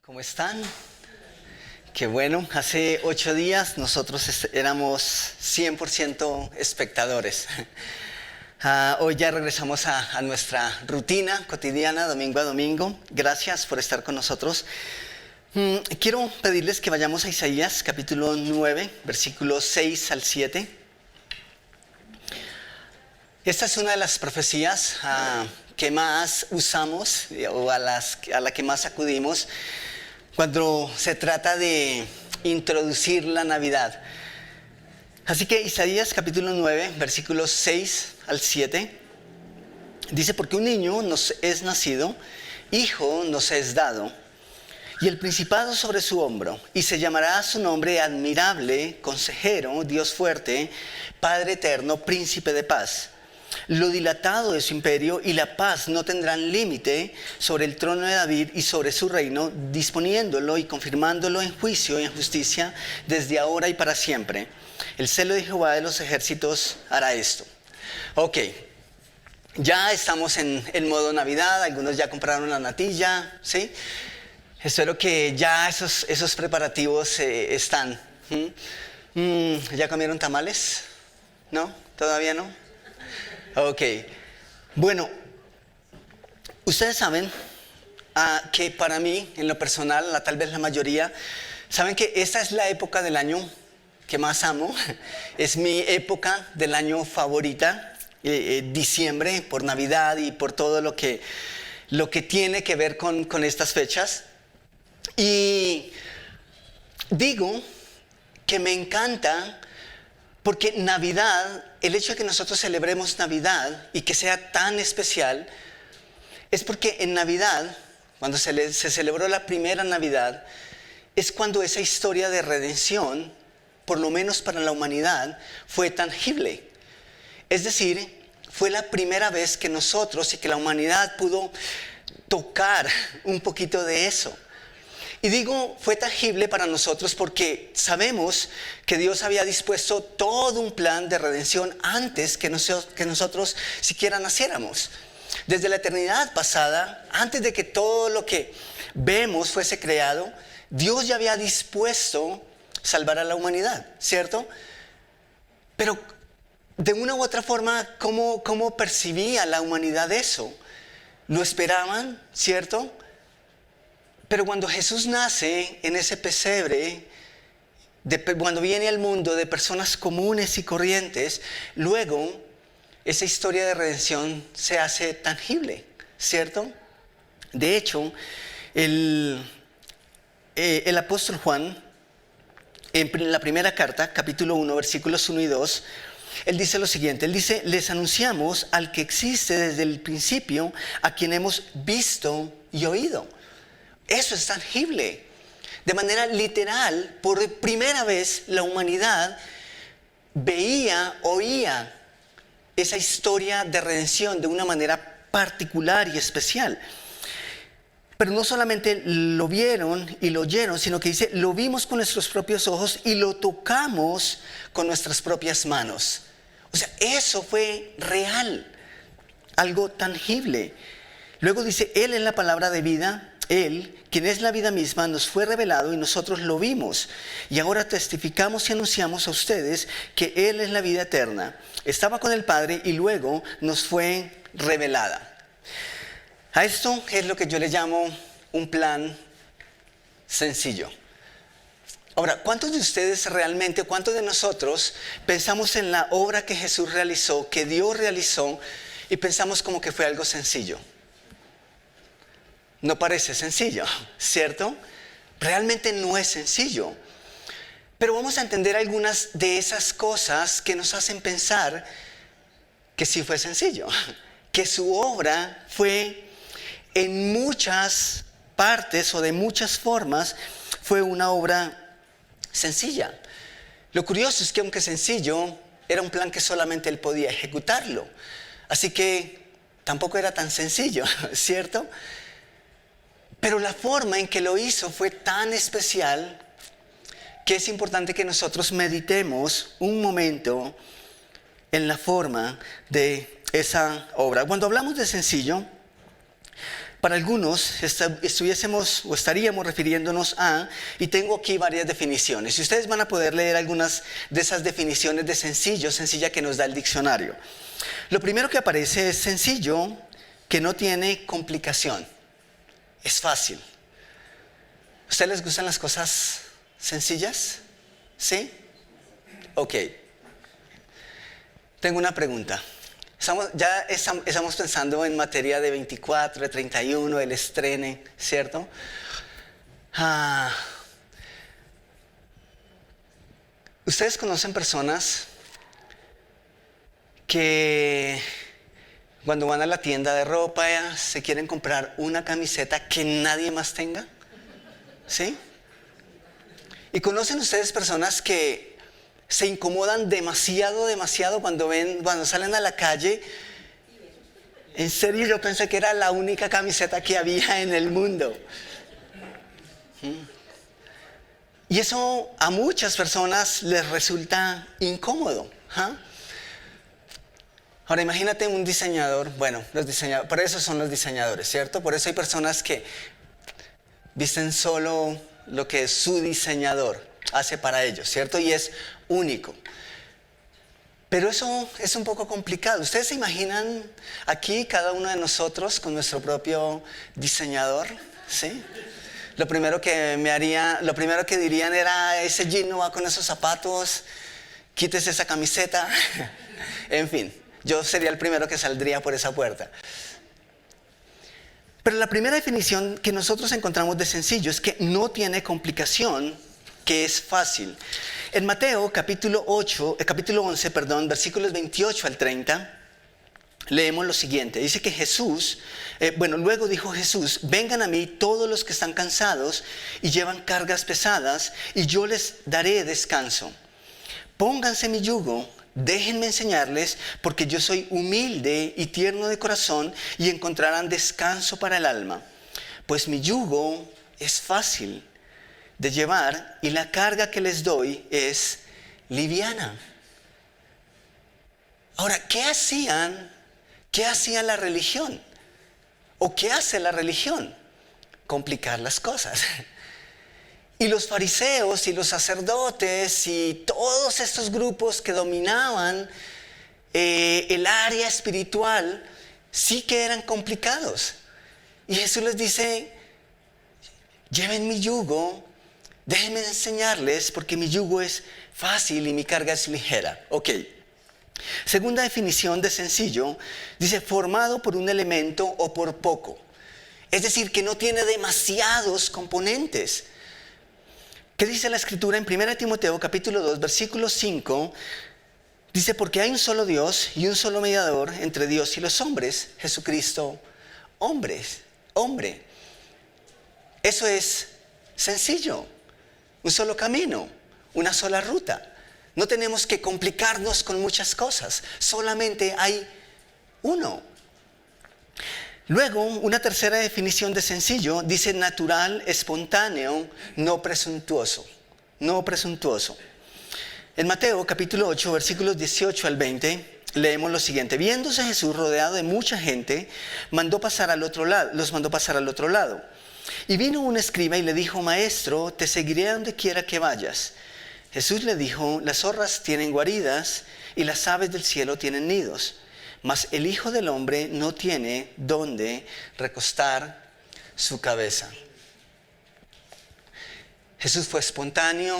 ¿Cómo están? Qué bueno, hace 8 días nosotros éramos 100% espectadores. Hoy ya regresamos a nuestra rutina cotidiana, domingo a domingo. Gracias por estar con nosotros. Quiero pedirles que vayamos a Isaías capítulo 9, versículos 6 al 7. Esta es una de las profecías que más usamos o a la que más acudimos cuando se trata de introducir la Navidad. Así que Isaías capítulo 9, versículos 6 al 7, dice: porque un niño nos es nacido, hijo nos es dado, y el principado sobre su hombro, y se llamará su nombre Admirable, Consejero, Dios fuerte, Padre eterno, Príncipe de paz. Lo dilatado de su imperio y la paz no tendrán límite sobre el trono de David y sobre su reino, disponiéndolo y confirmándolo en juicio y en justicia desde ahora y para siempre. El celo de Jehová de los ejércitos hará esto. Ok, ya estamos en modo Navidad, algunos ya compraron la natilla, ¿sí? Espero que ya esos preparativos están. ¿Ya comieron tamales? ¿No? ¿Todavía no? Ok, bueno, ustedes saben que para mí, en lo personal, tal vez la mayoría, saben que esta es la época del año que más amo. Es mi época del año favorita, diciembre, por Navidad y por todo lo que tiene que ver con estas fechas. Y digo que me encanta porque Navidad, el hecho de que nosotros celebremos Navidad y que sea tan especial, es porque en Navidad, cuando se celebró la primera Navidad, es cuando esa historia de redención, por lo menos para la humanidad, fue tangible. Es decir, fue la primera vez que nosotros y que la humanidad pudo tocar un poquito de eso. Y digo, fue tangible para nosotros porque sabemos que Dios había dispuesto todo un plan de redención antes que nosotros siquiera naciéramos. Desde la eternidad pasada, antes de que todo lo que vemos fuese creado, Dios ya había dispuesto salvar a la humanidad, ¿cierto? Pero de una u otra forma, ¿cómo percibía la humanidad eso? ¿Lo esperaban, cierto? Pero cuando Jesús nace en ese pesebre, cuando viene al mundo de personas comunes y corrientes, luego esa historia de redención se hace tangible, ¿cierto? De hecho, el apóstol Juan, en la primera carta, capítulo 1, versículos 1 y 2, él dice lo siguiente, él dice: les anunciamos al que existe desde el principio, a quien hemos visto y oído. Eso es tangible. De manera literal, por primera vez la humanidad veía, oía esa historia de redención de una manera particular y especial. Pero no solamente lo vieron y lo oyeron, sino que dice, lo vimos con nuestros propios ojos y lo tocamos con nuestras propias manos. O sea, eso fue real, algo tangible. Luego dice, Él es la palabra de vida. Él, quien es la vida misma, nos fue revelado y nosotros lo vimos. Y ahora testificamos y anunciamos a ustedes que Él es la vida eterna. Estaba con el Padre y luego nos fue revelada. A esto es lo que yo le llamo un plan sencillo. Ahora, ¿cuántos de ustedes realmente, cuántos de nosotros pensamos en la obra que Jesús realizó, que Dios realizó, y pensamos como que fue algo sencillo? No parece sencillo, ¿cierto? Realmente no es sencillo. Pero vamos a entender algunas de esas cosas que nos hacen pensar que sí fue sencillo. Que su obra fue en muchas partes o de muchas formas fue una obra sencilla. Lo curioso es que aunque sencillo, era un plan que solamente él podía ejecutarlo. Así que tampoco era tan sencillo, ¿cierto? Pero la forma en que lo hizo fue tan especial que es importante que nosotros meditemos un momento en la forma de esa obra. Cuando hablamos de sencillo, para algunos estuviésemos o estaríamos refiriéndonos a, y tengo aquí varias definiciones, y ustedes van a poder leer algunas de esas definiciones de sencilla que nos da el diccionario. Lo primero que aparece es sencillo, que no tiene complicación, es fácil. ¿A ustedes les gustan las cosas sencillas? ¿Sí? Ok. Tengo una pregunta. Estamos pensando en materia de 24, de 31, el estrene, ¿cierto? ¿Ustedes conocen personas que cuando van a la tienda de ropa se quieren comprar una camiseta que nadie más tenga? ¿Sí? ¿Y conocen ustedes personas que se incomodan demasiado cuando salen a la calle? En serio, yo pensé que era la única camiseta que había en el mundo. Y eso a muchas personas les resulta incómodo. Ahora imagínate un diseñador, por eso son los diseñadores, ¿cierto? Por eso hay personas que visten solo lo que su diseñador hace para ellos, ¿cierto? Y es único. Pero eso es un poco complicado. ¿Ustedes se imaginan aquí cada uno de nosotros con nuestro propio diseñador? ¿Sí? Lo primero que dirían era: ese jean no va con esos zapatos, quítese esa camiseta. En fin, yo sería el primero que saldría por esa puerta. Pero la primera definición que nosotros encontramos de sencillo es que no tiene complicación, que es fácil. En Mateo capítulo 11, versículos 28 al 30, leemos lo siguiente. Dice que luego dijo Jesús: vengan a mí todos los que están cansados y llevan cargas pesadas, y yo les daré descanso. Pónganse mi yugo, déjenme enseñarles, porque yo soy humilde y tierno de corazón, y encontrarán descanso para el alma. Pues mi yugo es fácil de llevar y la carga que les doy es liviana. Ahora, ¿qué hacía la religión? ¿O qué hace la religión? Complicar las cosas. Y los fariseos y los sacerdotes y todos estos grupos que dominaban el área espiritual sí que eran complicados. Y Jesús les dice: lleven mi yugo, déjenme enseñarles, porque mi yugo es fácil y mi carga es ligera. Ok. Segunda definición de sencillo, dice: formado por un elemento o por poco. Es decir, que no tiene demasiados componentes. ¿Qué dice la Escritura en 1 Timoteo capítulo 2, versículo 5? Dice: porque hay un solo Dios y un solo mediador entre Dios y los hombres, Jesucristo, hombre. Eso es sencillo. Un solo camino, una sola ruta. No tenemos que complicarnos con muchas cosas. Solamente hay uno. Luego, una tercera definición de sencillo dice: natural, espontáneo, no presuntuoso. No presuntuoso. En Mateo capítulo 8, versículos 18 al 20, leemos lo siguiente: viéndose Jesús rodeado de mucha gente, los mandó pasar al otro lado. Y vino un escriba y le dijo: maestro, te seguiré a donde quiera que vayas. Jesús le dijo: las zorras tienen guaridas y las aves del cielo tienen nidos, mas el Hijo del Hombre no tiene dónde recostar su cabeza. Jesús fue espontáneo.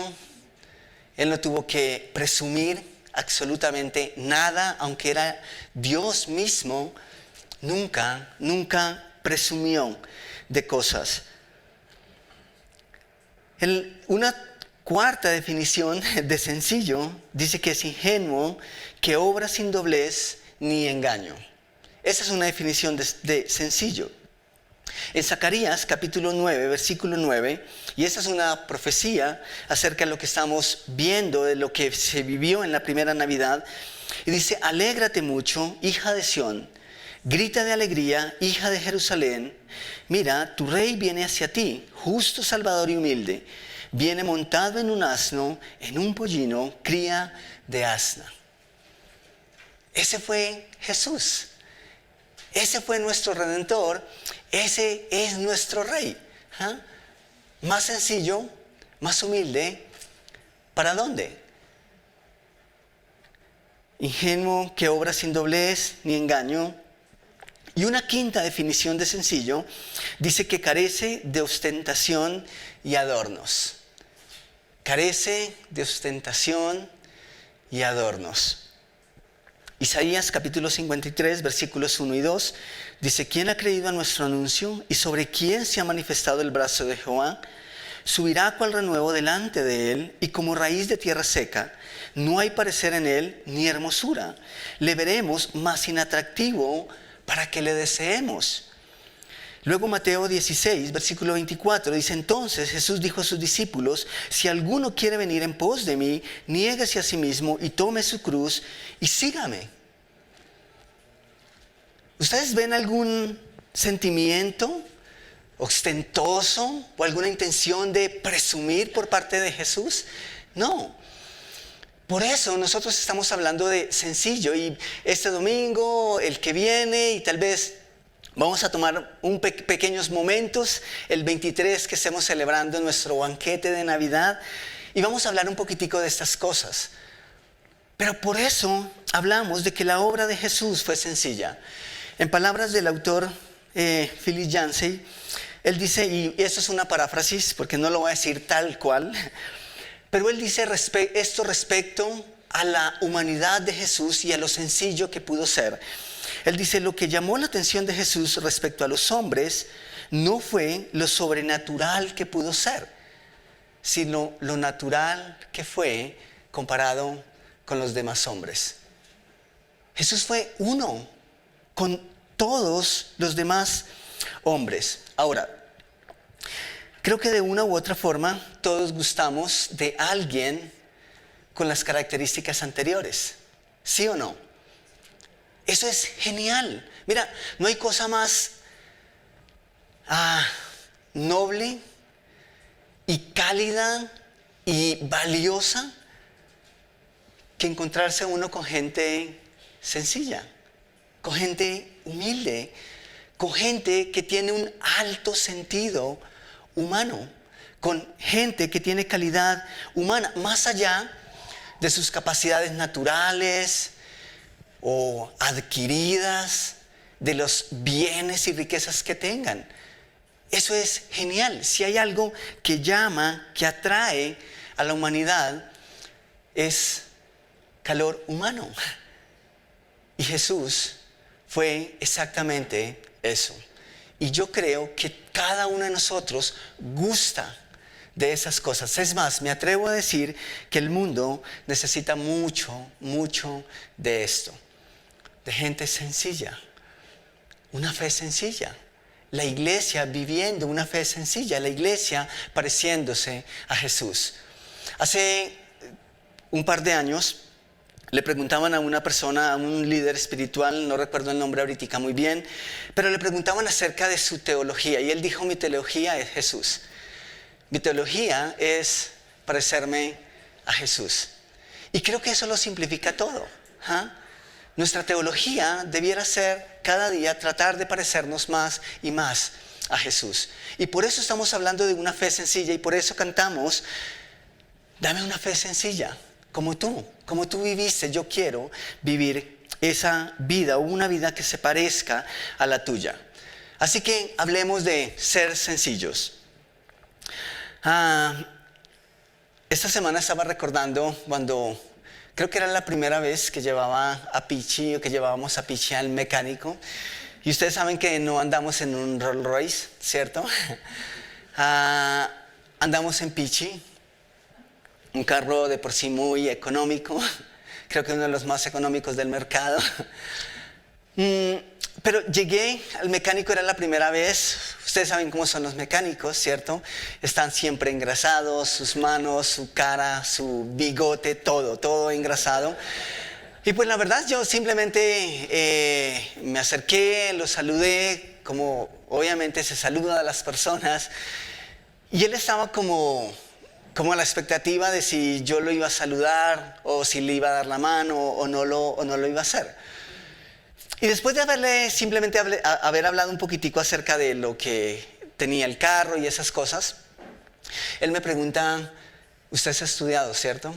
Él no tuvo que presumir absolutamente nada, aunque era Dios mismo. Nunca presumió de cosas. Una cuarta definición de sencillo dice que es ingenuo, que obra sin doblez ni engaño. Esa es una definición de sencillo. En Zacarías capítulo 9, versículo 9, y esa es una profecía acerca de lo que estamos viendo, de lo que se vivió en la primera Navidad, y dice: alégrate mucho, hija de Sión, grita de alegría, hija de Jerusalén. Mira, tu rey viene hacia ti, justo, salvador y humilde. Viene montado en un asno, en un pollino, cría de asna. Ese fue Jesús. ese fue nuestro Redentor, ese es nuestro Rey. ¿Ah? Más sencillo, más humilde, ¿para dónde? Ingenuo, que obra sin doblez ni engaño. Y una quinta definición de sencillo dice que carece de ostentación y adornos. Carece de ostentación y adornos. Isaías capítulo 53, versículos 1 y 2, dice: ¿Quién ha creído a nuestro anuncio? ¿Y sobre quién se ha manifestado el brazo de Jehová? Subirá cual renuevo delante de él, y como raíz de tierra seca. No hay parecer en él ni hermosura. Le veremos más inatractivo para que le deseemos. Luego Mateo 16, versículo 24, dice: Entonces Jesús dijo a sus discípulos: Si alguno quiere venir en pos de mí, niéguese a sí mismo y tome su cruz y sígame. ¿Ustedes ven algún sentimiento ostentoso o alguna intención de presumir por parte de Jesús? No. Por eso nosotros estamos hablando de sencillo, y este domingo, el que viene, y tal vez vamos a tomar pequeños momentos, el 23 que estemos celebrando nuestro banquete de Navidad, y vamos a hablar un poquitico de estas cosas. Pero por eso hablamos de que la obra de Jesús fue sencilla. En palabras del autor Philip Yancey, él dice, y esto es una paráfrasis porque no lo voy a decir tal cual, pero él dice esto respecto a la humanidad de Jesús y a lo sencillo que pudo ser. Él dice: lo que llamó la atención de Jesús respecto a los hombres no fue lo sobrenatural que pudo ser, sino lo natural que fue comparado con los demás hombres. Jesús fue uno con todos los demás hombres. Ahora, creo que de una u otra forma todos gustamos de alguien con las características anteriores. ¿Sí o no? Eso es genial. Mira, no hay cosa más noble y cálida y valiosa que encontrarse uno con gente sencilla, con gente humilde, con gente que tiene un alto sentido humano, con gente que tiene calidad humana, más allá de sus capacidades naturales o adquiridas, de los bienes y riquezas que tengan. Eso es genial. Si hay algo que llama, que atrae a la humanidad, es calor humano. Y Jesús fue exactamente eso. Y yo creo que cada uno de nosotros gusta de esas cosas. Es más, me atrevo a decir que el mundo necesita mucho, mucho de esto. De gente sencilla, una fe sencilla. La iglesia viviendo una fe sencilla, la iglesia pareciéndose a Jesús. Hace un par de años le preguntaban a una persona, a un líder espiritual, no recuerdo el nombre ahorita muy bien, pero le preguntaban acerca de su teología, y él dijo: mi teología es Jesús. Mi teología es parecerme a Jesús. Y creo que eso lo simplifica todo. Nuestra teología debiera ser cada día tratar de parecernos más y más a Jesús. Y por eso estamos hablando de una fe sencilla, y por eso cantamos: dame una fe sencilla, como tú viviste. Yo quiero vivir esa vida, o una vida que se parezca a la tuya. Así que hablemos de ser sencillos. Esta semana estaba recordando cuando, creo que era la primera vez que llevaba a Pichi, o que llevábamos a Pichi al mecánico. Y ustedes saben que no andamos en un Rolls Royce, ¿cierto? Andamos en Pichi, un carro de por sí muy económico, creo que uno de los más económicos del mercado. Pero llegué al mecánico, era la primera vez. Ustedes saben cómo son los mecánicos, ¿cierto? Están siempre engrasados, sus manos, su cara, su bigote, todo engrasado. Y pues la verdad, yo simplemente me acerqué, lo saludé, como obviamente se saluda a las personas. Y él estaba como a la expectativa de si yo lo iba a saludar, o si le iba a dar la mano, o no lo iba a hacer. Y después de haber hablado un poquitico acerca de lo que tenía el carro y esas cosas, él me pregunta, usted se ha estudiado, ¿cierto?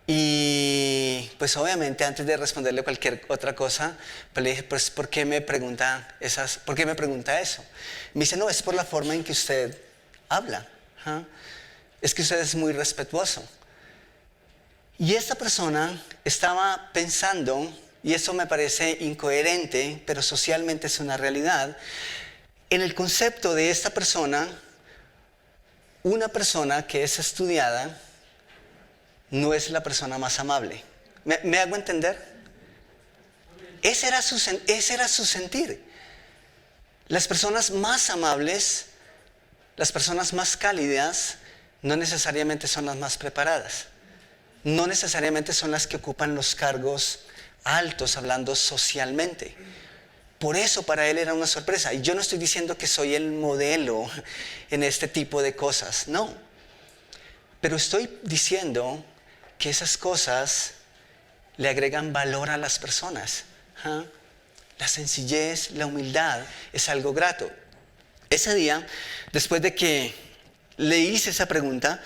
Y pues obviamente antes de responderle cualquier otra cosa, pues le dije, pues ¿por qué me pregunta eso? Me dice, no, es por la forma en que usted habla. ¿Ah? Es que usted es muy respetuoso. Y esta persona estaba pensando, y eso me parece incoherente, pero socialmente es una realidad, en el concepto de esta persona, una persona que es estudiada no es la persona más amable. ¿Me hago entender? Ese era su sentir. Las personas más amables, las personas más cálidas, no necesariamente son las más preparadas. No necesariamente son las que ocupan los cargos altos, hablando socialmente. Por eso para él era una sorpresa. Y yo no estoy diciendo que soy el modelo en este tipo de cosas, no. Pero estoy diciendo que esas cosas le agregan valor a las personas. ¿Ah? La sencillez, la humildad es algo grato. Ese día, después de que le hice esa pregunta,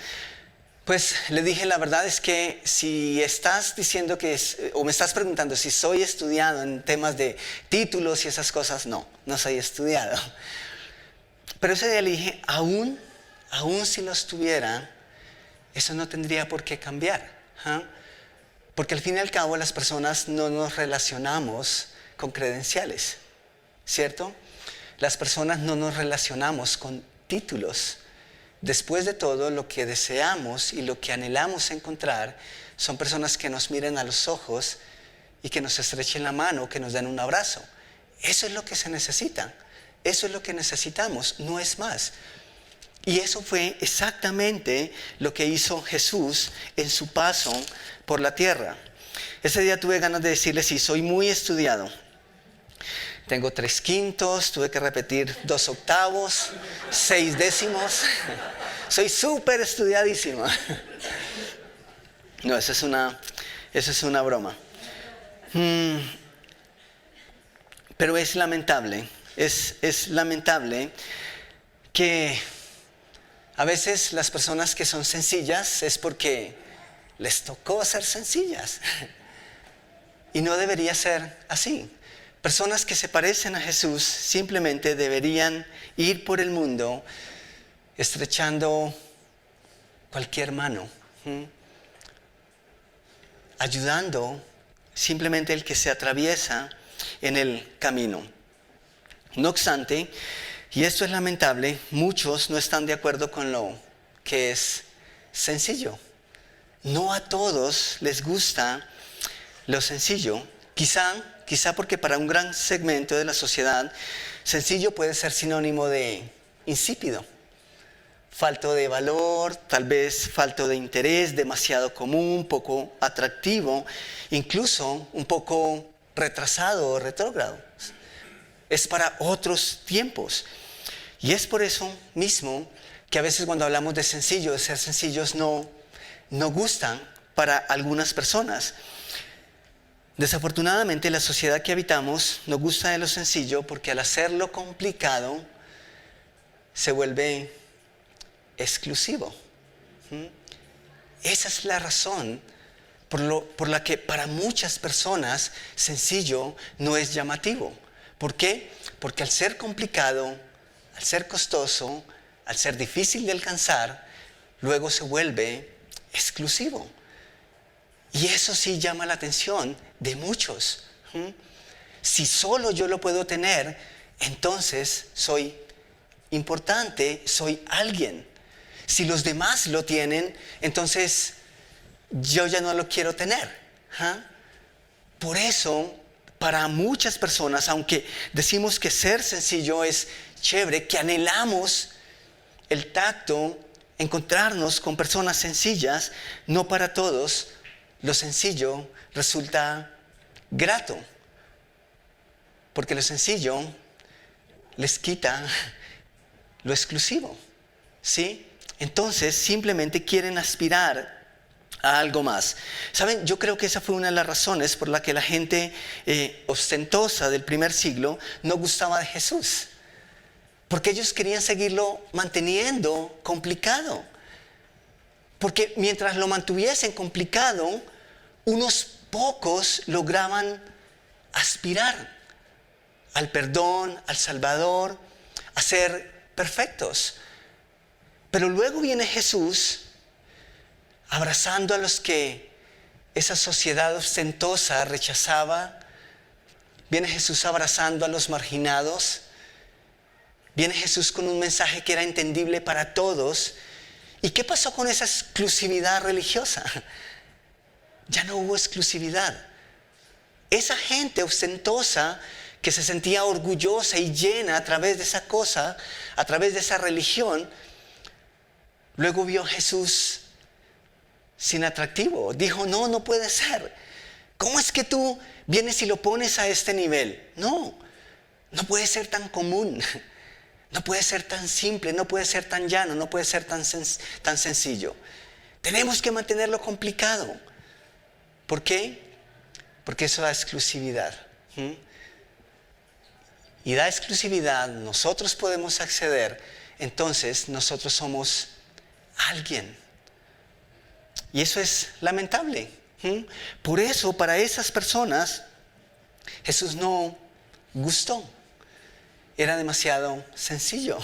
pues le dije, la verdad es que si estás diciendo o me estás preguntando si soy estudiado en temas de títulos y esas cosas, no soy estudiado. Pero ese día le dije, aún si los tuviera, eso no tendría por qué cambiar. ¿Ah? Porque al fin y al cabo las personas no nos relacionamos con credenciales, ¿cierto? Las personas no nos relacionamos con títulos. Después de todo, lo que deseamos y lo que anhelamos encontrar son personas que nos miren a los ojos y que nos estrechen la mano, que nos den un abrazo. Eso es lo que se necesita. Eso es lo que necesitamos, no es más. Y eso fue exactamente lo que hizo Jesús en su paso por la tierra. Ese día tuve ganas de decirle, sí, soy muy estudiado. Tengo 3/5, tuve que repetir 2/8, 6/10. Soy súper estudiadísimo. No, eso es una broma. Pero es lamentable que a veces las personas que son sencillas es porque les tocó ser sencillas. Y no debería ser así. Personas que se parecen a Jesús simplemente deberían ir por el mundo estrechando cualquier mano, ayudando simplemente el que se atraviesa en el camino. No obstante, y esto es lamentable, muchos no están de acuerdo con lo que es sencillo. No a todos les gusta lo sencillo. Quizá porque para un gran segmento de la sociedad, sencillo puede ser sinónimo de insípido, falto de valor, tal vez falto de interés, demasiado común, poco atractivo, incluso un poco retrasado o retrógrado. Es para otros tiempos. Y es por eso mismo que a veces cuando hablamos de sencillo, de ser sencillos, no gustan para algunas personas. Desafortunadamente, la sociedad que habitamos nos gusta de lo sencillo porque al hacerlo complicado se vuelve exclusivo. Esa es la razón por la que para muchas personas sencillo no es llamativo. ¿Por qué? Porque al ser complicado, al ser costoso, al ser difícil de alcanzar, luego se vuelve exclusivo. Y eso sí llama la atención de muchos. Si solo yo lo puedo tener, entonces soy importante, soy alguien. Si los demás lo tienen, entonces yo ya no lo quiero tener. Por eso, para muchas personas, aunque decimos que ser sencillo es chévere, que anhelamos el tacto, encontrarnos con personas sencillas, no para todos lo sencillo resulta grato, porque lo sencillo les quita lo exclusivo, ¿sí? Entonces simplemente quieren aspirar a algo más. ¿Saben? Yo creo que esa fue una de las razones por la que la gente ostentosa del primer siglo no gustaba de Jesús. Porque ellos querían seguirlo manteniendo complicado. Porque mientras lo mantuviesen complicado, unos pocos lograban aspirar al perdón, al Salvador, a ser perfectos. Pero luego viene Jesús abrazando a los que esa sociedad ostentosa rechazaba. Viene Jesús abrazando a los marginados. Viene Jesús con un mensaje que era entendible para todos. ¿Y qué pasó con esa exclusividad religiosa? Ya no hubo exclusividad. Esa gente ostentosa que se sentía orgullosa y llena a través de esa cosa, a través de esa religión, luego vio a Jesús sin atractivo. Dijo, no puede ser. ¿Cómo es que tú vienes y lo pones a este nivel? No puede ser tan común. No puede ser tan simple, no puede ser tan llano, no puede ser tan sencillo. Tenemos que mantenerlo complicado. ¿Por qué? Porque eso da exclusividad. Y da exclusividad, nosotros podemos acceder, entonces nosotros somos alguien. Y eso es lamentable. Por eso, para esas personas, Jesús no gustó. Era demasiado sencillo.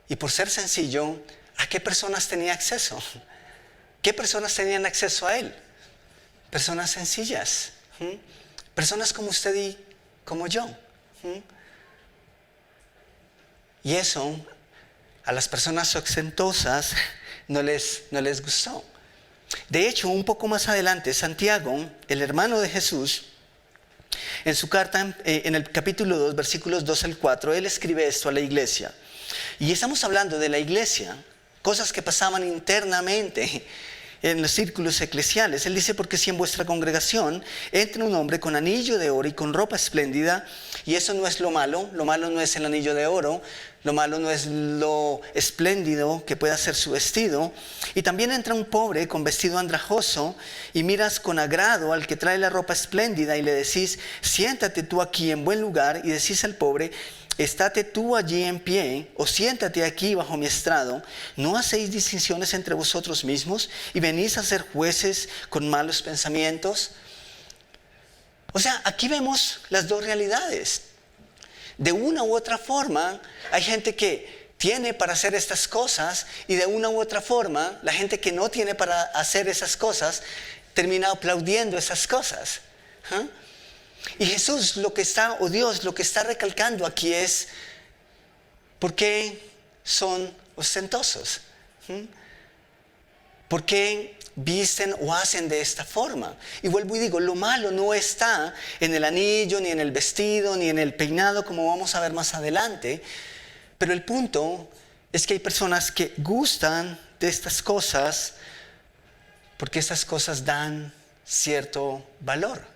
Y por ser sencillo, ¿a qué personas tenía acceso? ¿Qué personas tenían acceso a Él? Personas sencillas. Personas como usted y como yo. Y eso a las personas ostentosas no les gustó. De hecho, un poco más adelante, Santiago, el hermano de Jesús, en su carta, en el capítulo 2, versículos 2 al 4, él escribe esto a la iglesia. Y estamos hablando de la iglesia, cosas que pasaban internamente en los círculos eclesiales. Él dice, porque si en vuestra congregación entra un hombre con anillo de oro y con ropa espléndida, y eso no es lo malo no es el anillo de oro, lo malo no es lo espléndido que pueda ser su vestido, y también entra un pobre con vestido andrajoso, y miras con agrado al que trae la ropa espléndida, y le decís, siéntate tú aquí en buen lugar, y decís al pobre, estate tú allí en pie, o siéntate aquí bajo mi estrado. ¿No hacéis distinciones entre vosotros mismos y venís a ser jueces con malos pensamientos? O sea, aquí vemos las dos realidades. De una u otra forma, hay gente que tiene para hacer estas cosas, y de una u otra forma, la gente que no tiene para hacer esas cosas termina aplaudiendo esas cosas. Y Jesús Dios lo que está recalcando aquí es, ¿por qué son ostentosos? ¿Por qué visten o hacen de esta forma? Y vuelvo y digo, lo malo no está en el anillo, ni en el vestido, ni en el peinado, como vamos a ver más adelante. Pero el punto es que hay personas que gustan de estas cosas porque estas cosas dan cierto valor,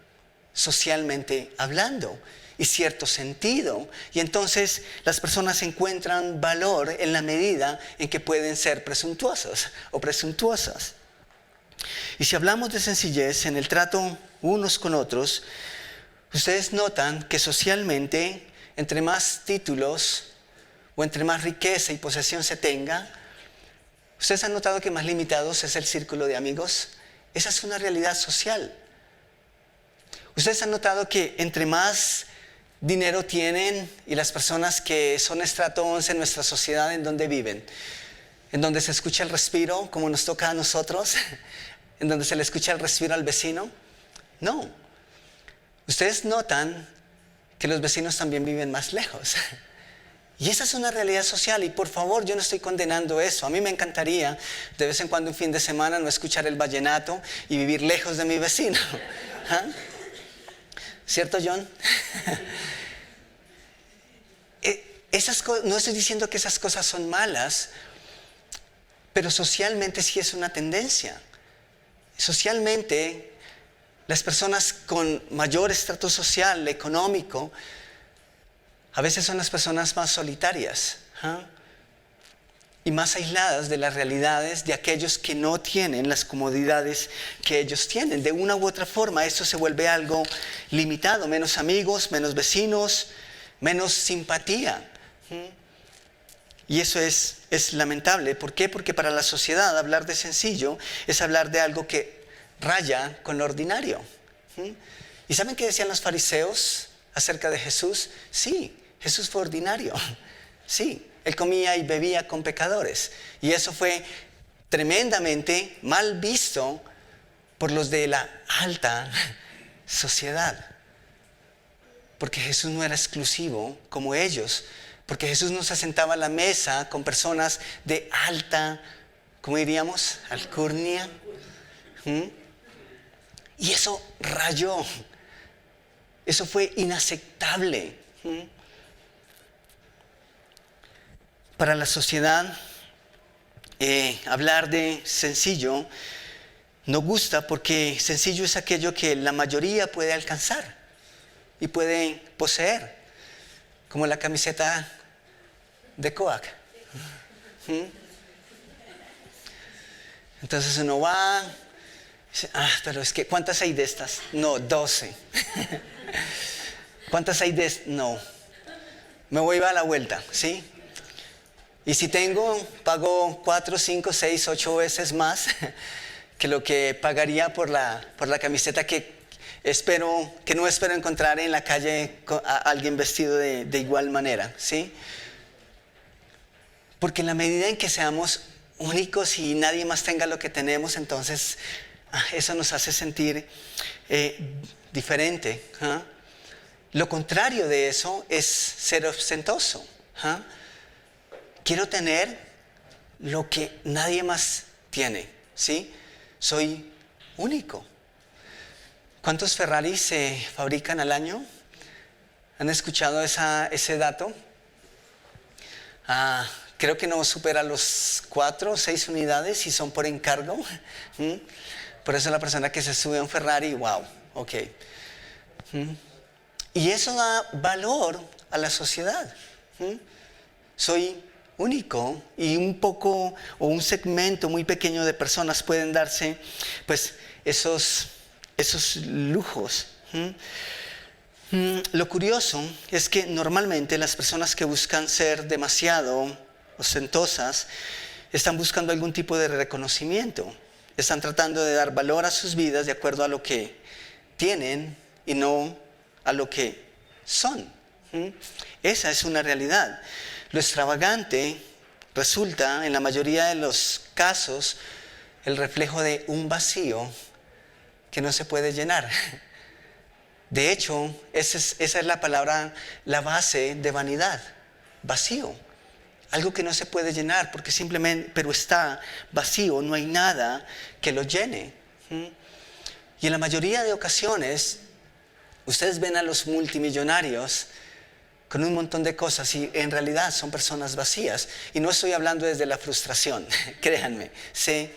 socialmente hablando, y cierto sentido. Y entonces las personas encuentran valor en la medida en que pueden ser presuntuosos o presuntuosas. Y si hablamos de sencillez en el trato unos con otros, ustedes notan que socialmente, entre más títulos o entre más riqueza y posesión se tenga, ustedes han notado que más limitados es el círculo de amigos. Esa es una realidad social. Ustedes han notado que entre más dinero tienen, y las personas que son estrato 11 en nuestra sociedad, en donde viven, en donde se escucha el respiro como nos toca a nosotros, en donde se le escucha el respiro al vecino. No, ustedes notan que los vecinos también viven más lejos. Y esa es una realidad social, y por favor, yo no estoy condenando eso. A mí me encantaría de vez en cuando, un fin de semana, no escuchar el vallenato y vivir lejos de mi vecino. ¿Cierto, John? No estoy diciendo que esas cosas son malas, pero socialmente sí es una tendencia. Socialmente, las personas con mayor estrato social, económico, a veces son las personas más solitarias. y más aisladas de las realidades de aquellos que no tienen las comodidades que ellos tienen. De una u otra forma, esto se vuelve algo limitado, menos amigos, menos vecinos, menos simpatía. Y eso es lamentable. ¿Por qué? Porque para la sociedad hablar de sencillo es hablar de algo que raya con lo ordinario. ¿Y saben qué decían los fariseos acerca de Jesús? Sí, Jesús fue ordinario. Sí, Él comía y bebía con pecadores. Y eso fue tremendamente mal visto por los de la alta sociedad. Porque Jesús no era exclusivo como ellos. Porque Jesús no se sentaba a la mesa con personas de alta, ¿cómo diríamos? Alcurnia. Y eso rayó. Eso fue inaceptable. Para la sociedad, hablar de sencillo no gusta porque sencillo es aquello que la mayoría puede alcanzar y puede poseer, como la camiseta de Coac. Entonces uno va, dice, pero es que ¿cuántas hay de estas? No, 12. ¿Cuántas hay de estas? No. Me voy a la vuelta, ¿sí? Y si tengo, pago 4, 5, 6, 8 veces más que lo que pagaría por la camiseta que no espero encontrar en la calle a alguien vestido de igual manera, ¿sí? Porque en la medida en que seamos únicos y nadie más tenga lo que tenemos, entonces eso nos hace sentir diferente. Lo contrario de eso es ser ostentoso. Quiero tener lo que nadie más tiene, ¿sí? Soy único. ¿Cuántos Ferraris se fabrican al año? ¿Han escuchado ese dato? Creo que no supera los 4 o 6 unidades y son por encargo. Por eso la persona que se sube a un Ferrari, wow, ok. Y eso da valor a la sociedad. Soy único y un poco o un segmento muy pequeño de personas pueden darse pues esos lujos. Lo curioso es que normalmente las personas que buscan ser demasiado ostentosas están buscando algún tipo de reconocimiento. Están tratando de dar valor a sus vidas de acuerdo a lo que tienen y no a lo que son. Esa es una realidad. Lo extravagante resulta, en la mayoría de los casos, el reflejo de un vacío que no se puede llenar. De hecho, esa es la palabra, la base de vanidad, vacío. Algo que no se puede llenar porque simplemente, pero está vacío, no hay nada que lo llene. Y en la mayoría de ocasiones, ustedes ven a los multimillonarios con un montón de cosas y en realidad son personas vacías. Y no estoy hablando desde la frustración, créanme, ¿sí?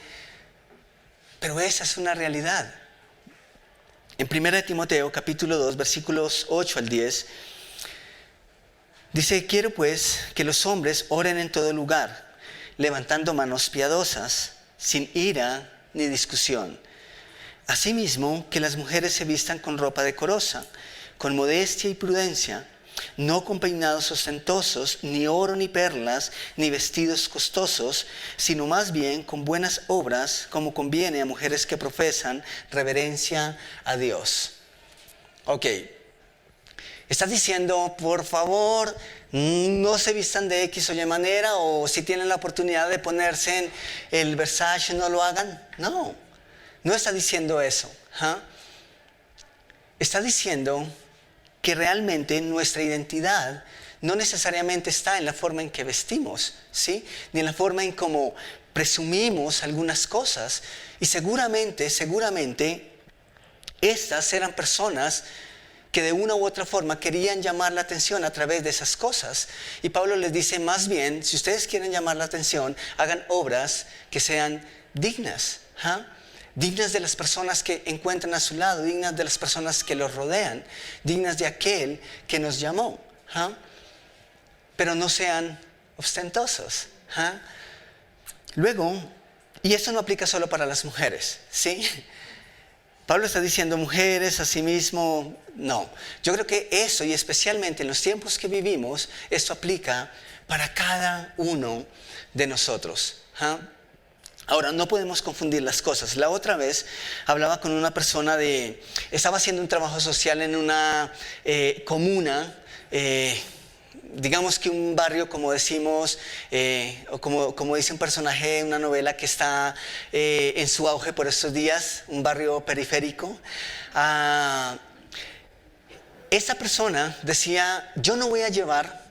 Pero esa es una realidad. En 1 Timoteo capítulo 2, versículos 8 al 10, dice: quiero pues que los hombres oren en todo lugar, levantando manos piadosas, sin ira ni discusión. Asimismo, que las mujeres se vistan con ropa decorosa, con modestia y prudencia, no con peinados ostentosos, ni oro ni perlas, ni vestidos costosos, sino más bien con buenas obras, como conviene a mujeres que profesan reverencia a Dios. Ok, estás diciendo, por favor, no se vistan de X o Y manera, o si tienen la oportunidad de ponerse en el Versace, no lo hagan. No está diciendo eso. Está diciendo que realmente nuestra identidad no necesariamente está en la forma en que vestimos, ¿sí? Ni en la forma en cómo presumimos algunas cosas. Y seguramente, estas eran personas que de una u otra forma querían llamar la atención a través de esas cosas. Y Pablo les dice, más bien, si ustedes quieren llamar la atención, hagan obras que sean dignas, dignas de las personas que encuentran a su lado, dignas de las personas que los rodean, dignas de aquel que nos llamó, pero no sean ostentosos. Luego, y esto no aplica solo para las mujeres, ¿sí? Pablo está diciendo mujeres, asimismo, no. Yo creo que eso, y especialmente en los tiempos que vivimos, esto aplica para cada uno de nosotros. ¿Ah? Ahora, no podemos confundir las cosas. La otra vez hablaba con una persona estaba haciendo un trabajo social en una comuna, digamos que un barrio, como decimos, o como dice un personaje de una novela que está en su auge por estos días, un barrio periférico. Esa persona decía, yo no voy a llevar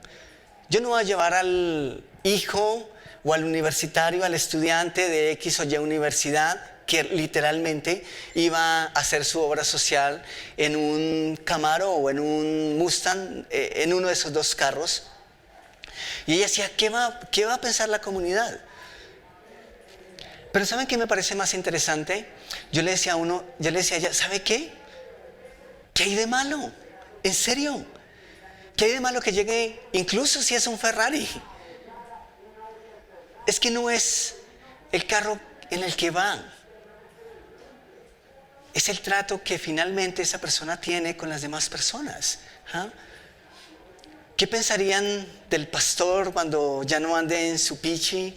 al hijo o al universitario, al estudiante de X o Y universidad, que literalmente iba a hacer su obra social en un Camaro o en un Mustang, en uno de esos dos carros. Y ella decía, ¿qué va a pensar la comunidad? Pero ¿saben qué me parece más interesante? Yo le decía a ella, ¿sabe qué? ¿Qué hay de malo? ¿En serio? ¿Qué hay de malo que llegue, incluso si es un Ferrari? Es que no es el carro en el que va. Es el trato que finalmente esa persona tiene con las demás personas. ¿Ah? ¿Qué pensarían del pastor cuando ya no ande en su Pichi,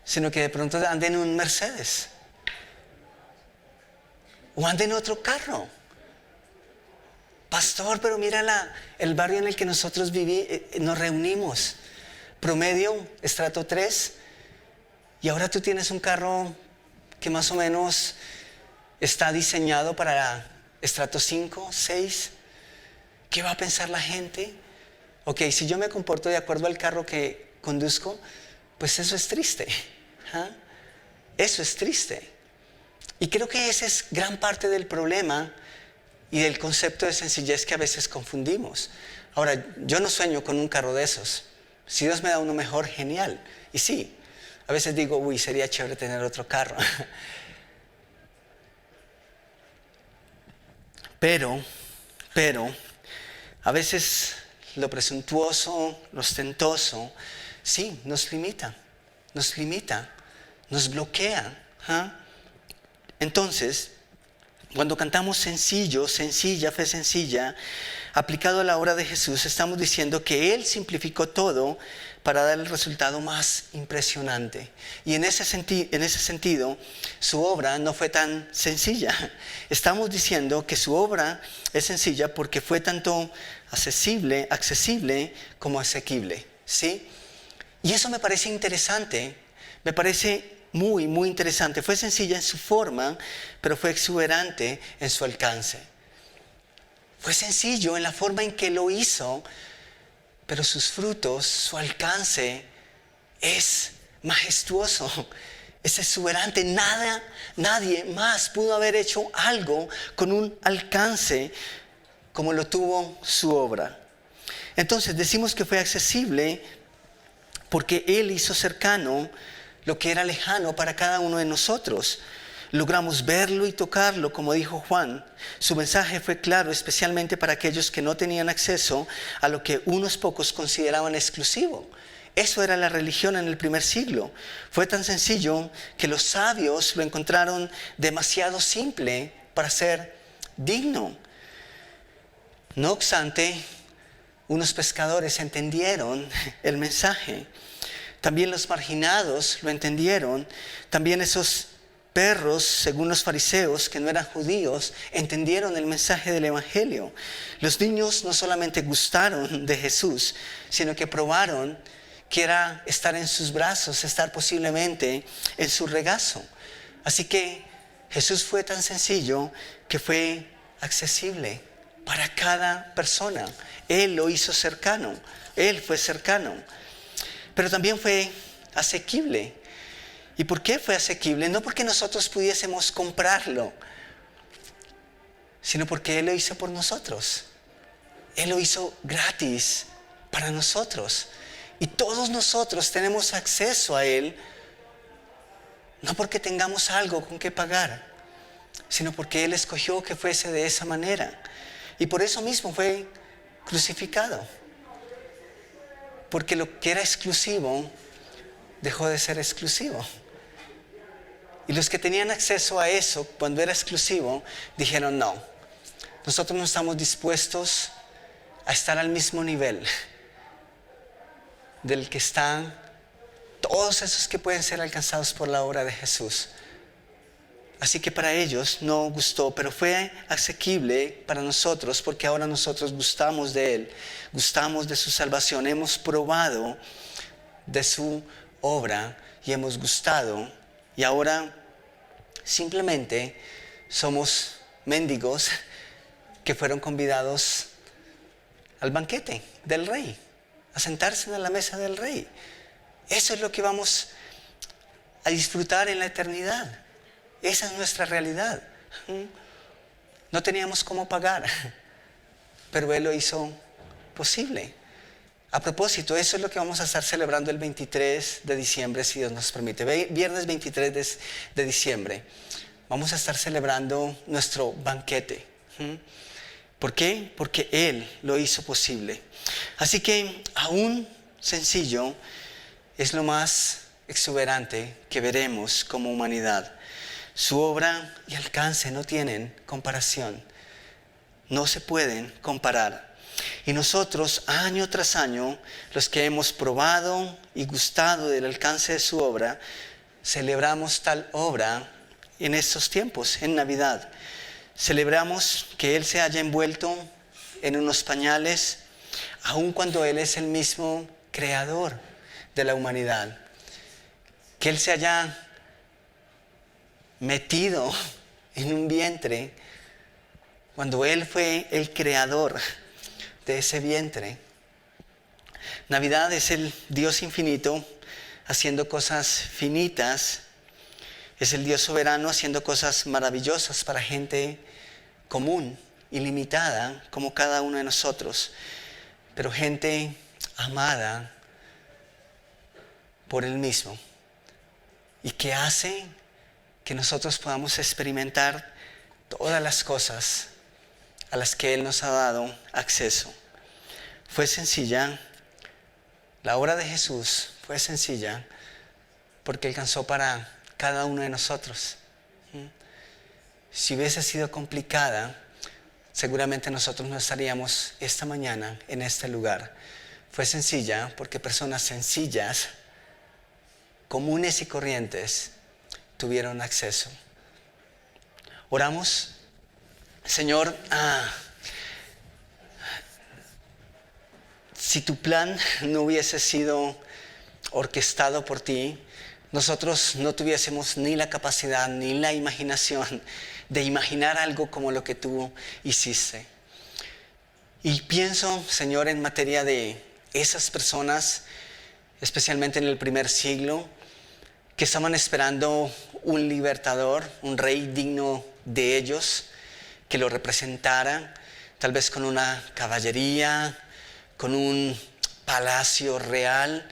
sino que de pronto ande en un Mercedes? O ande en otro carro. Pastor, pero mira el barrio en el que nosotros nos reunimos. Promedio, estrato 3. Y ahora tú tienes un carro que más o menos está diseñado para estrato 5, 6. ¿Qué va a pensar la gente? Ok, si yo me comporto de acuerdo al carro que conduzco, pues eso es triste. ¿Ah? Eso es triste. Y creo que ese es gran parte del problema y del concepto de sencillez que a veces confundimos. Ahora, yo no sueño con un carro de esos. Si Dios me da uno mejor, genial. Y sí, a veces digo, uy, sería chévere tener otro carro. Pero, a veces lo presuntuoso, lo ostentoso, sí, nos limita, nos bloquea. ¿Ah? Entonces, cuando cantamos sencillo, sencilla, fe sencilla, aplicado a la obra de Jesús, estamos diciendo que Él simplificó todo para dar el resultado más impresionante. Y en ese sentido, su obra no fue tan sencilla. Estamos diciendo que su obra es sencilla porque fue tanto accesible como asequible, ¿sí? Y eso me parece interesante, me parece muy, muy interesante. Fue sencilla en su forma, pero fue exuberante en su alcance. Fue sencillo en la forma en que lo hizo, pero sus frutos, su alcance es majestuoso, es exuberante. Nadie más pudo haber hecho algo con un alcance como lo tuvo su obra. Entonces decimos que fue accesible porque Él hizo cercano lo que era lejano para cada uno de nosotros. Logramos verlo y tocarlo, como dijo Juan. Su mensaje fue claro, especialmente para aquellos que no tenían acceso a lo que unos pocos consideraban exclusivo. Eso era la religión en el primer siglo. Fue tan sencillo que los sabios lo encontraron demasiado simple para ser digno. No obstante, unos pescadores entendieron el mensaje. También los marginados lo entendieron. También esos perros, según los fariseos, que no eran judíos, entendieron el mensaje del evangelio. Los niños no solamente gustaron de Jesús, sino que probaron que era estar en sus brazos, estar posiblemente en su regazo. Así que Jesús fue tan sencillo que fue accesible para cada persona. Él lo hizo cercano, Él fue cercano, pero también fue asequible. ¿Y por qué fue asequible? No porque nosotros pudiésemos comprarlo, sino porque Él lo hizo por nosotros. Él lo hizo gratis para nosotros. Y todos nosotros tenemos acceso a Él, no porque tengamos algo con que pagar, sino porque Él escogió que fuese de esa manera. Y por eso mismo fue crucificado. Porque lo que era exclusivo dejó de ser exclusivo. Y los que tenían acceso a eso, cuando era exclusivo, dijeron no, nosotros no estamos dispuestos a estar al mismo nivel del que están todos esos que pueden ser alcanzados por la obra de Jesús. Así que para ellos no gustó, pero fue asequible para nosotros, porque ahora nosotros gustamos de Él, gustamos de su salvación, hemos probado de su obra y hemos gustado, y ahora simplemente somos mendigos que fueron convidados al banquete del rey, a sentarse en la mesa del rey. Eso es lo que vamos a disfrutar en la eternidad. Esa es nuestra realidad. No teníamos cómo pagar, pero Él lo hizo posible. A propósito, eso es lo que vamos a estar celebrando el 23 de diciembre, si Dios nos permite. Viernes 23 de diciembre. Vamos a estar celebrando nuestro banquete. ¿Por qué? Porque Él lo hizo posible. Así que aún sencillo es lo más exuberante que veremos como humanidad. Su obra y alcance no tienen comparación. No se pueden comparar. Y nosotros, año tras año, los que hemos probado y gustado del alcance de su obra, celebramos tal obra en estos tiempos, en Navidad. Celebramos que Él se haya envuelto en unos pañales, aun cuando Él es el mismo creador de la humanidad. Que Él se haya metido en un vientre cuando Él fue el creador de ese vientre. Navidad es el Dios infinito haciendo cosas finitas. Es el Dios soberano haciendo cosas maravillosas para gente común y limitada como cada uno de nosotros. Pero gente amada por Él mismo. Y que hace que nosotros podamos experimentar todas las cosas a las que Él nos ha dado acceso. Fue sencilla, la obra de Jesús fue sencilla porque alcanzó para cada uno de nosotros. Si hubiese sido complicada, seguramente nosotros no estaríamos esta mañana en este lugar. Fue sencilla porque personas sencillas, comunes y corrientes, tuvieron acceso. Oramos. Señor, si tu plan no hubiese sido orquestado por ti, nosotros no tuviésemos ni la capacidad ni la imaginación de imaginar algo como lo que tú hiciste. Y pienso, Señor, en materia de esas personas, especialmente en el primer siglo, que estaban esperando un libertador, un rey digno de ellos, que lo representara, tal vez con una caballería, con un palacio real,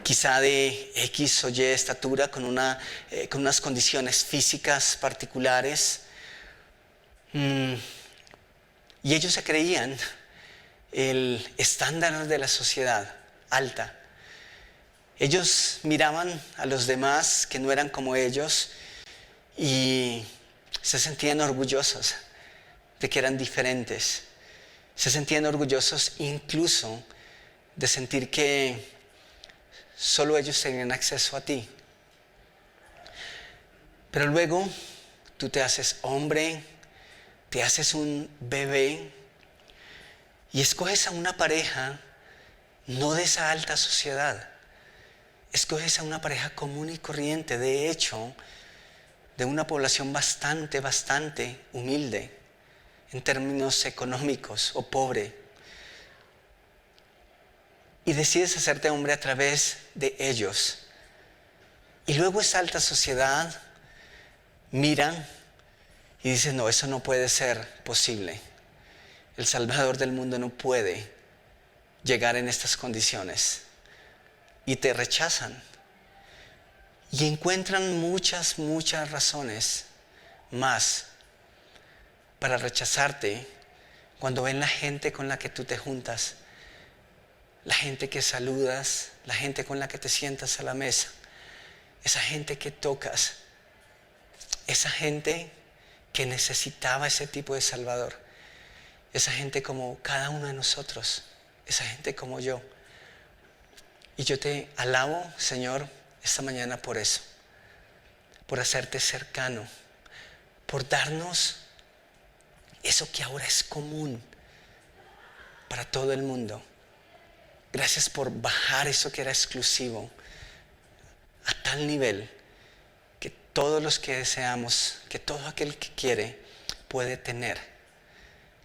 quizá de X o Y estatura, con unas condiciones físicas particulares. Y ellos se creían el estándar de la sociedad alta. Ellos miraban a los demás que no eran como ellos y se sentían orgullosos de que eran diferentes. Se sentían orgullosos incluso de sentir que solo ellos tenían acceso a ti. Pero luego tú te haces hombre, te haces un bebé y escoges a una pareja no de esa alta sociedad. Escoges a una pareja común y corriente, de hecho, de una población bastante humilde en términos económicos o pobre. Y decides hacerte hombre a través de ellos. Y luego esa alta sociedad mira y dice, no, eso no puede ser posible. El Salvador del mundo no puede llegar en estas condiciones. Y te rechazan. Y encuentran muchas razones más para rechazarte cuando ven la gente con la que tú te juntas, la gente que saludas, la gente con la que te sientas a la mesa, esa gente que tocas, esa gente que necesitaba ese tipo de Salvador, esa gente como cada uno de nosotros, esa gente como yo. Y yo te alabo, Señor, esta mañana por eso, por hacerte cercano, por darnos eso que ahora es común para todo el mundo. Gracias por bajar eso que era exclusivo a tal nivel que todos los que deseamos, que todo aquel que quiere puede tener.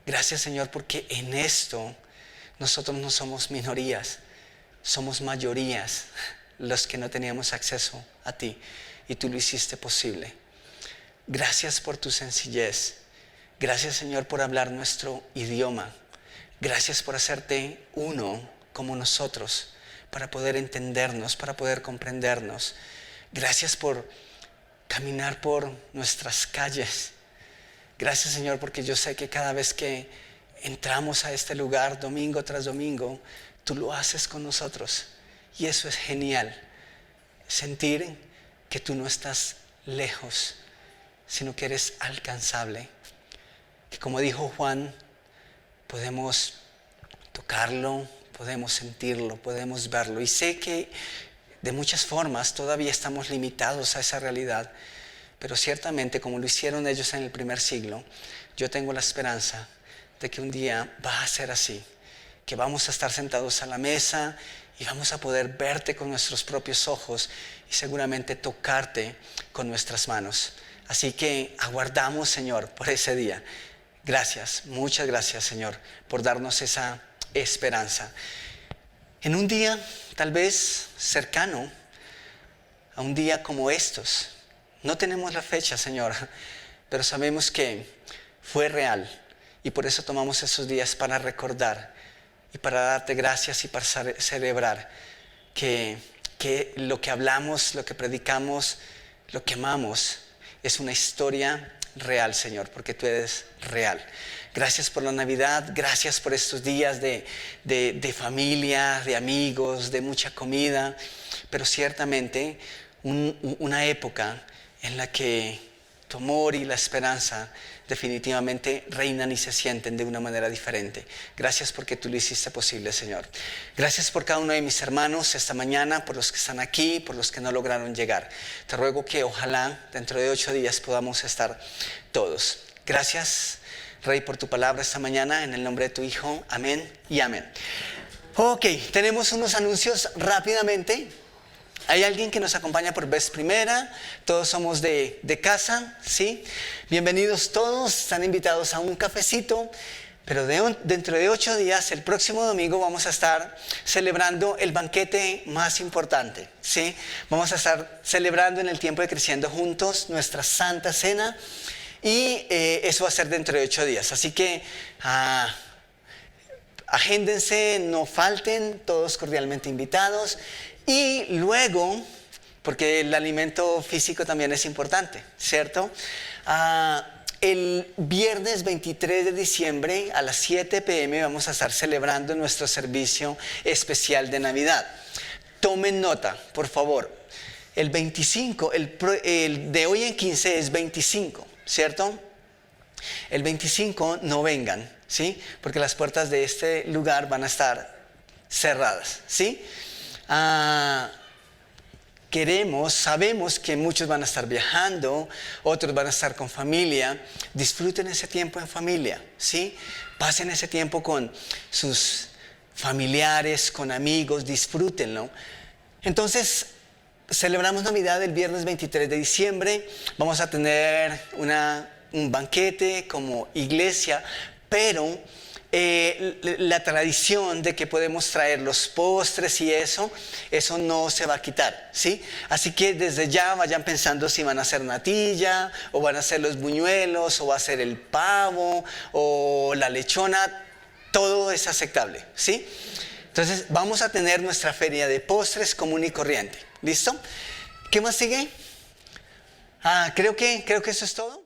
Gracias, Señor, porque en esto nosotros no somos minorías, somos mayorías los que no teníamos acceso a ti y tú lo hiciste posible. Gracias por tu sencillez. Gracias, Señor, por hablar nuestro idioma. Gracias por hacerte uno como nosotros, para poder entendernos, para poder comprendernos. Gracias por caminar por nuestras calles. Gracias, Señor, porque yo sé que cada vez que entramos a este lugar, domingo tras domingo, tú lo haces con nosotros. Y eso es genial. Sentir que tú no estás lejos, sino que eres alcanzable. Que como dijo Juan, podemos tocarlo, podemos sentirlo, podemos verlo. Y sé que de muchas formas todavía estamos limitados a esa realidad, pero ciertamente como lo hicieron ellos en el primer siglo, yo tengo la esperanza de que un día va a ser así, que vamos a estar sentados a la mesa y vamos a poder verte con nuestros propios ojos y seguramente tocarte con nuestras manos. Así que aguardamos, Señor, por ese día. Gracias, muchas gracias, Señor, por darnos esa esperanza. En un día tal vez cercano a un día como estos, no tenemos la fecha, Señor, pero sabemos que fue real y por eso tomamos esos días para recordar y para darte gracias y para celebrar que lo que hablamos, lo que predicamos, lo que amamos es una historia real, Señor, porque tú eres real. Gracias por la Navidad, gracias por estos días de familia, de amigos, de mucha comida, pero ciertamente una época en la que tu amor y la esperanza definitivamente reinan y se sienten de una manera diferente. Gracias porque tú lo hiciste posible, Señor. Gracias por cada uno de mis hermanos esta mañana, por los que están aquí, por los que no lograron llegar. Te ruego que ojalá dentro de 8 días podamos estar todos. Gracias, Rey, por tu palabra esta mañana, en el nombre de tu Hijo. Amén y amén. Ok, tenemos unos anuncios rápidamente. Hay alguien que nos acompaña por vez primera, todos somos de casa, ¿sí? Bienvenidos todos, están invitados a un cafecito, pero dentro de 8 días, el próximo domingo, vamos a estar celebrando el banquete más importante, ¿sí? Vamos a estar celebrando en el tiempo de Creciendo Juntos nuestra Santa Cena y eso va a ser dentro de 8 días, así que agéndense, no falten, todos cordialmente invitados. Y luego, porque el alimento físico también es importante, ¿cierto? El viernes 23 de diciembre a las 7 p.m. vamos a estar celebrando nuestro servicio especial de Navidad. Tomen nota, por favor. El 25, el de hoy en 15 es 25, ¿cierto? El 25 no vengan, ¿sí? Porque las puertas de este lugar van a estar cerradas, ¿sí? Sabemos que muchos van a estar viajando, otros van a estar con familia. Disfruten ese tiempo en familia, ¿sí? Pasen ese tiempo con sus familiares, con amigos, disfrútenlo. Entonces, celebramos Navidad el viernes 23 de diciembre. Vamos a tener un banquete como iglesia, pero la tradición de que podemos traer los postres y eso no se va a quitar, ¿sí? Así que desde ya vayan pensando si van a hacer natilla, o van a hacer los buñuelos, o va a ser el pavo, o la lechona, todo es aceptable, ¿sí? Entonces vamos a tener nuestra feria de postres común y corriente, ¿listo? ¿Qué más sigue? Creo que eso es todo.